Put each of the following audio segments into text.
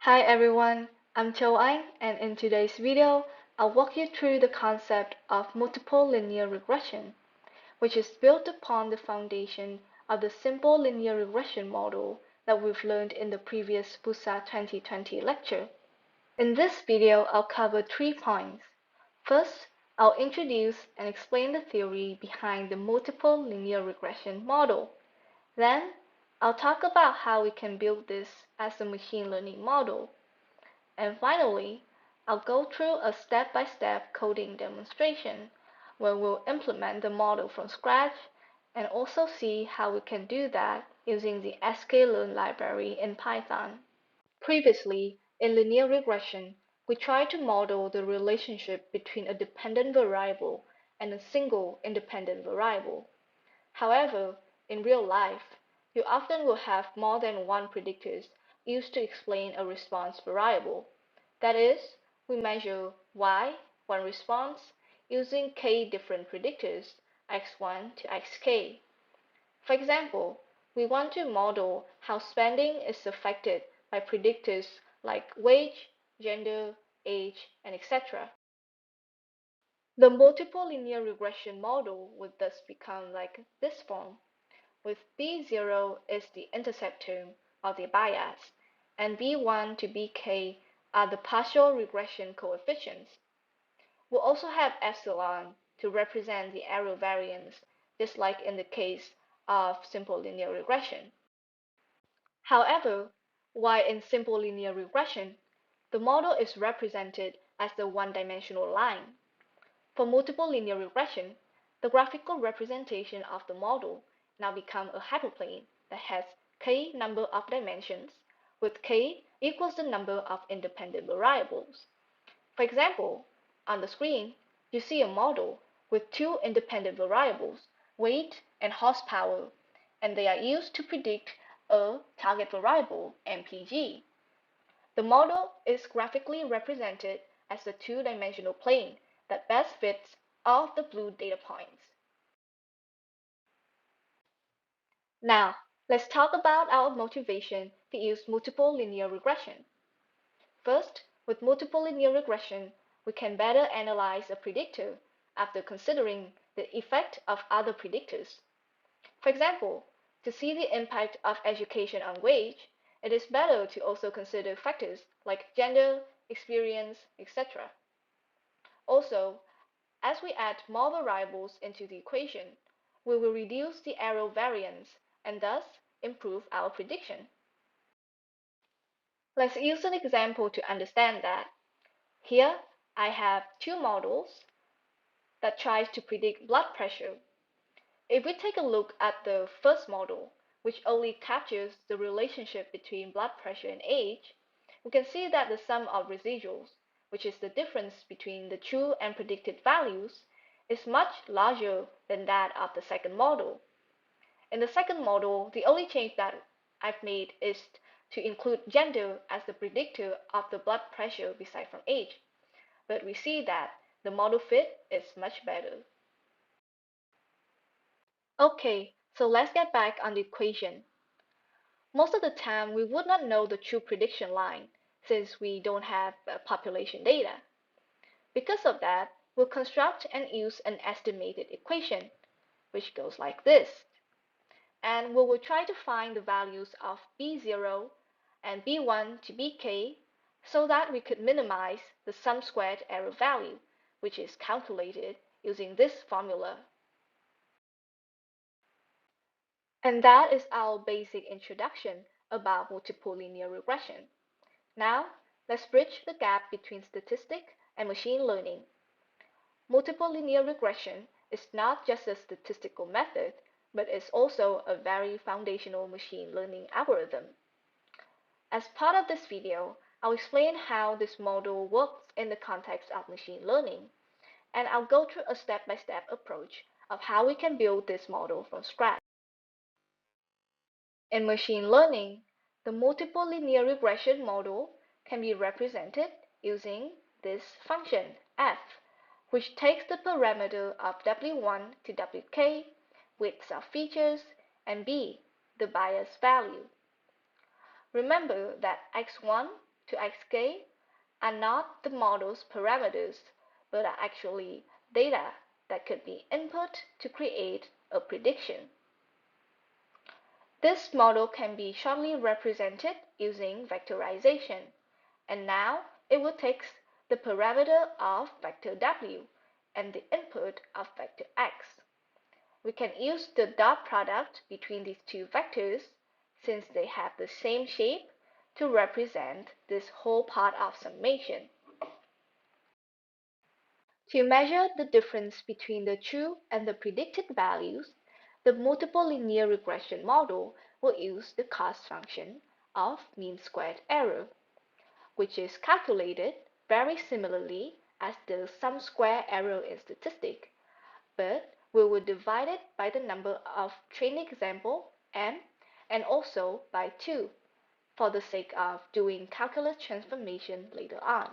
Hi everyone, I'm Châu Anh, and in today's video, I'll walk you through the concept of multiple linear regression, which is built upon the foundation of the simple linear regression model that we've learned in the previous PUSA 2020 lecture. In this video, I'll cover 3 points. First, I'll introduce and explain the theory behind the multiple linear regression model. Then, I'll talk about how we can build this as a machine learning model. And finally, I'll go through a step-by-step coding demonstration where we'll implement the model from scratch and also see how we can do that using the sklearn library in Python. Previously, in linear regression, we tried to model the relationship between a dependent variable and a single independent variable. However, in real life, you often will have more than one predictors used to explain a response variable. That is, we measure y, one response, using k different predictors, x1 to xk. For example, we want to model how spending is affected by predictors like wage, gender, age, and etc. The multiple linear regression model would thus become like this form, with B0 is the intercept term or the bias, and B1 to Bk are the partial regression coefficients. We'll also have epsilon to represent the error variance, just like in the case of simple linear regression. However, while in simple linear regression, the model is represented as the one-dimensional line. For multiple linear regression, the graphical representation of the model now becomes a hyperplane that has k number of dimensions, with k equals the number of independent variables. For example, on the screen, you see a model with two independent variables, weight and horsepower, and they are used to predict a target variable, MPG. The model is graphically represented as the two-dimensional plane that best fits all of the blue data points. Now, let's talk about our motivation to use multiple linear regression. First, with multiple linear regression, we can better analyze a predictor after considering the effect of other predictors. For example, to see the impact of education on wage, it is better to also consider factors like gender, experience, etc. Also, as we add more variables into the equation, we will reduce the error variance and thus improve our prediction. Let's use an example to understand that. Here, I have two models that tries to predict blood pressure. If we take a look at the first model, which only captures the relationship between blood pressure and age, we can see that the sum of residuals, which is the difference between the true and predicted values, is much larger than that of the second model. In the second model, the only change that I've made is to include gender as the predictor of the blood pressure beside from age, but we see that the model fit is much better. Okay, so let's get back on the equation. Most of the time, we would not know the true prediction line since we don't have population data. Because of that, we'll construct and use an estimated equation, which goes like this. And we will try to find the values of B0 and B1 to Bk so that we could minimize the sum squared error value, which is calculated using this formula. And that is our basic introduction about multiple linear regression. Now, let's bridge the gap between statistics and machine learning. Multiple linear regression is not just a statistical method, but is also a very foundational machine learning algorithm. As part of this video, I'll explain how this model works in the context of machine learning, and I'll go through a step-by-step approach of how we can build this model from scratch. In machine learning, the multiple linear regression model can be represented using this function f, which takes the parameter of w1 to wk, widths of features, and b, the bias value. Remember that x1 to xk are not the model's parameters, but are actually data that could be input to create a prediction. This model can be shortly represented using vectorization, and now it will take the parameter of vector w and the input of vector x. We can use the dot product between these two vectors, since they have the same shape, to represent this whole part of summation. To measure the difference between the true and the predicted values, the multiple linear regression model will use the cost function of mean squared error, which is calculated very similarly as the sum square error in statistics, but we will divide it by the number of training example m and also by 2 for the sake of doing calculus transformation later on.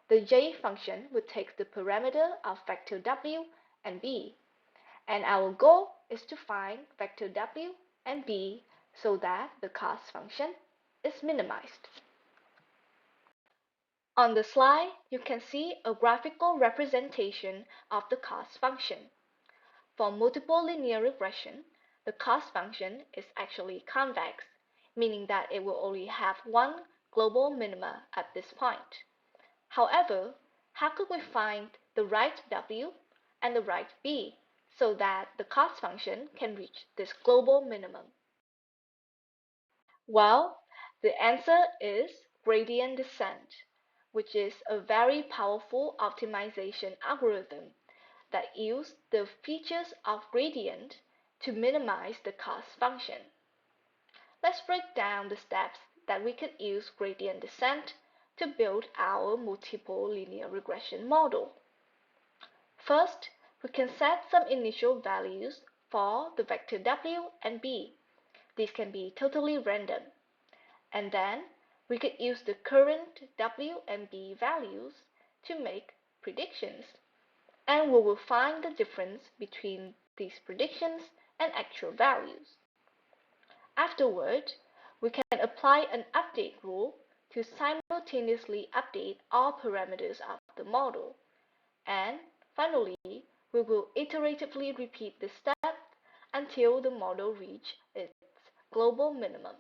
The j function would take the parameter of vector w and b, and our goal is to find vector w and b so that the cost function is minimized. On the slide, you can see a graphical representation of the cost function. For multiple linear regression, the cost function is actually convex, meaning that it will only have one global minima at this point. However, how could we find the right w and the right b so that the cost function can reach this global minimum? Well, the answer is gradient descent, which is a very powerful optimization algorithm that uses the features of gradient to minimize the cost function. Let's break down the steps that we could use gradient descent to build our multiple linear regression model. First, we can set some initial values for the vector w and b. These can be totally random. And then we could use the current w and b values to make predictions. And we will find the difference between these predictions and actual values. Afterward, we can apply an update rule to simultaneously update all parameters of the model. And finally, we will iteratively repeat this step until the model reaches its global minimum.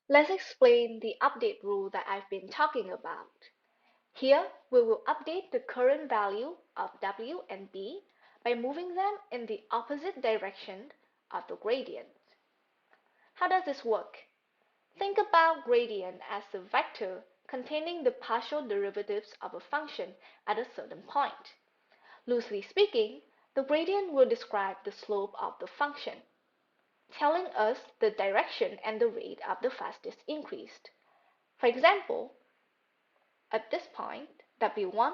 Let's explain the update rule that I've been talking about. Here, we will update the current value of w and b by moving them in the opposite direction of the gradient. How does this work? Think about gradient as a vector containing the partial derivatives of a function at a certain point. Loosely speaking, the gradient will describe the slope of the function, telling us the direction and the rate of the fastest increase. For example, at this point, w1,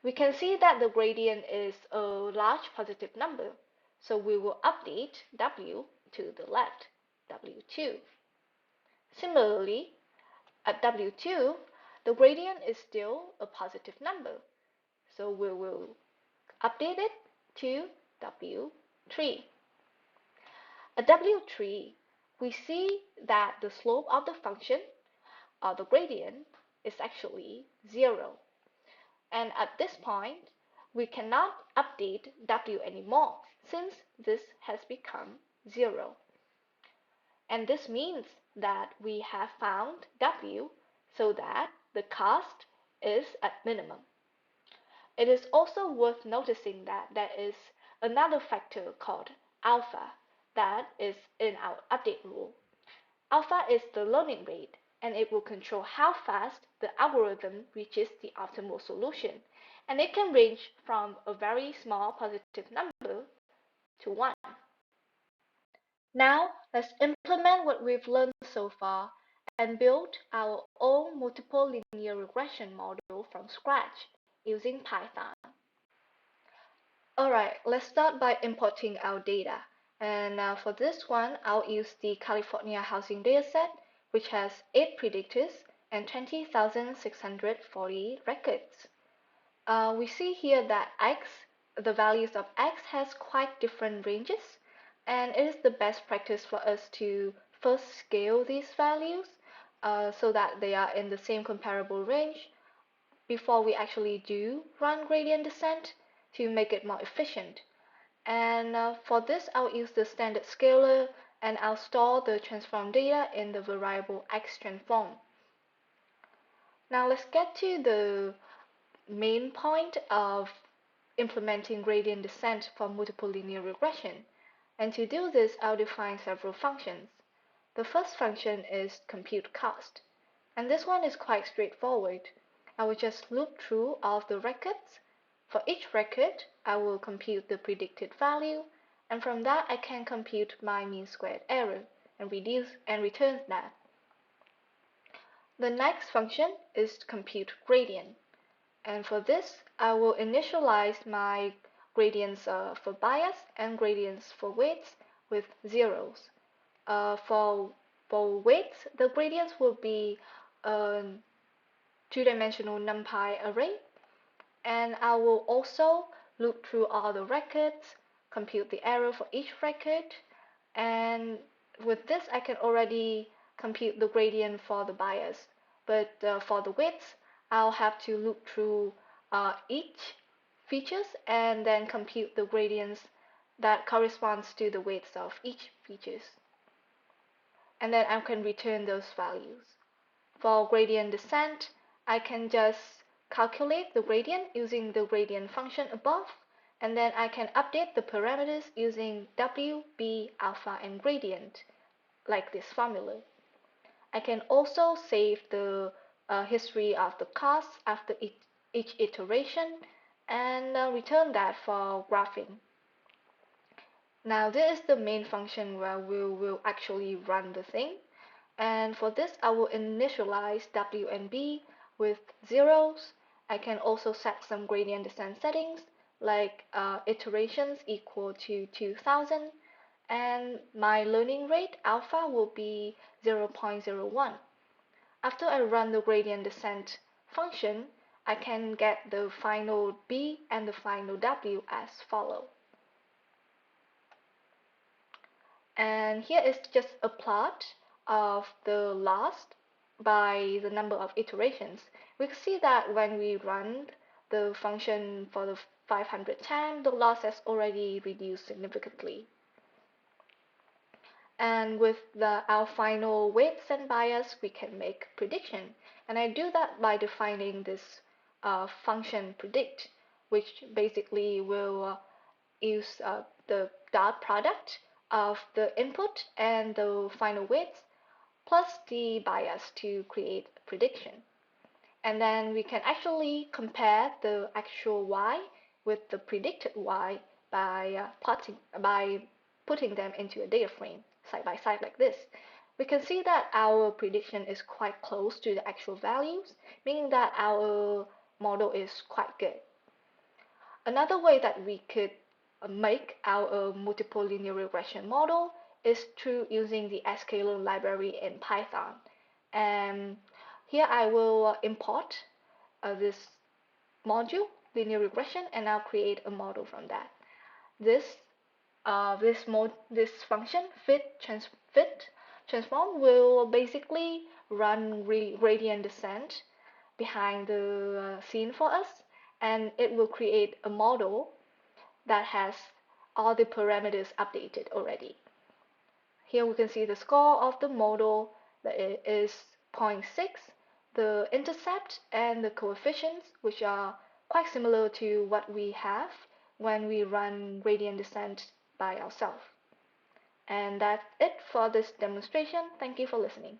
we can see that the gradient is a large positive number, so we will update w to the left, w2. Similarly, at w2, the gradient is still a positive number, so we will update it to w3. At w3, we see that the slope of the function, or the gradient, is actually 0. And at this point, we cannot update w anymore, since this has become 0. And this means that we have found w so that the cost is at minimum. It is also worth noticing that there is another factor called alpha that is in our update rule. Alpha is the learning rate, and it will control how fast the algorithm reaches the optimal solution, and it can range from a very small positive number to 1. Now, let's implement what we've learned so far and build our own multiple linear regression model from scratch using Python. Alright, let's start by importing our data. And now for this one, I'll use the California housing dataset, which has 8 predictors and 20,640 records. We see here that the values of x has quite different ranges, and it is the best practice for us to first scale these values so that they are in the same comparable range before we actually do run gradient descent to make it more efficient. And for this, I'll use the standard scalar, and I'll store the transform data in the variable x transform. Now let's get to the main point of implementing gradient descent for multiple linear regression. And to do this, I'll define several functions. The first function is compute cost, and this one is quite straightforward. I will just loop through all of the records. For each record, I will compute the predicted value, and from that I can compute my mean squared error and return that. The next function is compute gradient, and for this I will initialize my gradients for bias and gradients for weights with zeros. For weights, the gradients will be a two-dimensional NumPy array, and I will also loop through all the records, compute the error for each record, and with this I can already compute the gradient for the bias. But for the weights, I'll have to loop through each features and then compute the gradients that corresponds to the weights of each features. And then I can return those values. For gradient descent, I can just calculate the gradient using the gradient function above, and then I can update the parameters using W, B, alpha, and gradient, like this formula. I can also save the history of the costs after each iteration and return that for graphing. Now this is the main function where we will actually run the thing. And for this, I will initialize W and B with zeros. I can also set some gradient descent settings, like iterations equal to 2000, and my learning rate alpha will be 0.01. After I run the gradient descent function, I can get the final B and the final W as follow. And here is just a plot of the loss by the number of iterations. We can see that when we run the function for the 500 time, the loss has already reduced significantly. And with our final weights and bias, we can make prediction. And I do that by defining this function predict, which basically will use the dot product of the input and the final weights plus the bias to create a prediction. And then we can actually compare the actual y with the predicted y by putting them into a data frame side by side like this. We can see that our prediction is quite close to the actual values, meaning that our model is quite good. Another way that we could make our multiple linear regression model is through using the scalar library in Python. And here I will import this module, linear regression, and I'll create a model from that. This function fit transform will basically run gradient descent behind the scene for us, and it will create a model that has all the parameters updated already. Here we can see the score of the model that is 0.6, the intercept and the coefficients, which are quite similar to what we have when we run gradient descent by ourselves. And that's it for this demonstration. Thank you for listening.